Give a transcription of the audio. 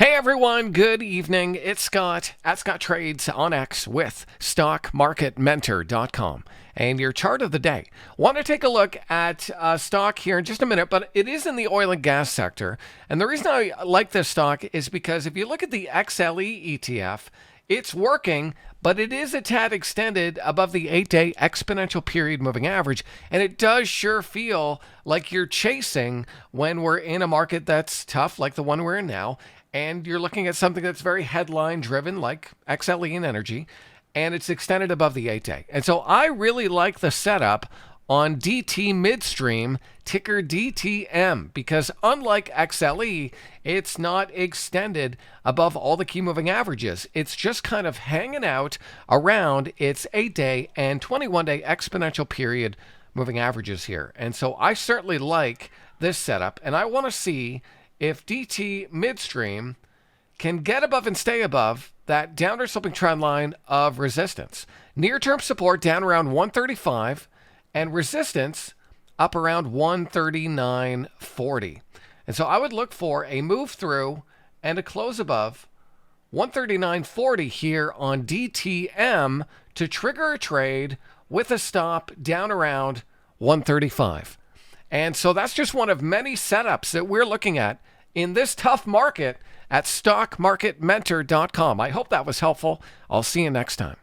Hey everyone, good evening. It's Scott at Scott Trades on X with StockMarketMentor.com and your chart of the day. Want to take a look at stock here in just a minute, but it is in the oil and gas sector. And the reason I like this stock is because if you look at the XLE ETF, it's working, but it is a tad extended above the 8-day exponential period moving average. And it does sure feel like you're chasing when we're in a market that's tough, like the one we're in now. And you're looking at something that's very headline driven, like XLE and energy, and it's extended above the 8-day. And so I really like the setup on DT midstream, ticker DTM, because unlike XLE, it's not extended above all the key moving averages. It's just kind of hanging out around its 8-day and 21-day exponential period moving averages here. And so I certainly like this setup, and I want to see if DT midstream can get above and stay above that downward sloping trend line of resistance. Near-term support down around 135 and resistance up around 139.40. And so I would look for a move through and a close above 139.40 here on DTM to trigger a trade with a stop down around 135. And so that's just one of many setups that we're looking at in this tough market at StockMarketMentor.com. I hope that was helpful. I'll see you next time.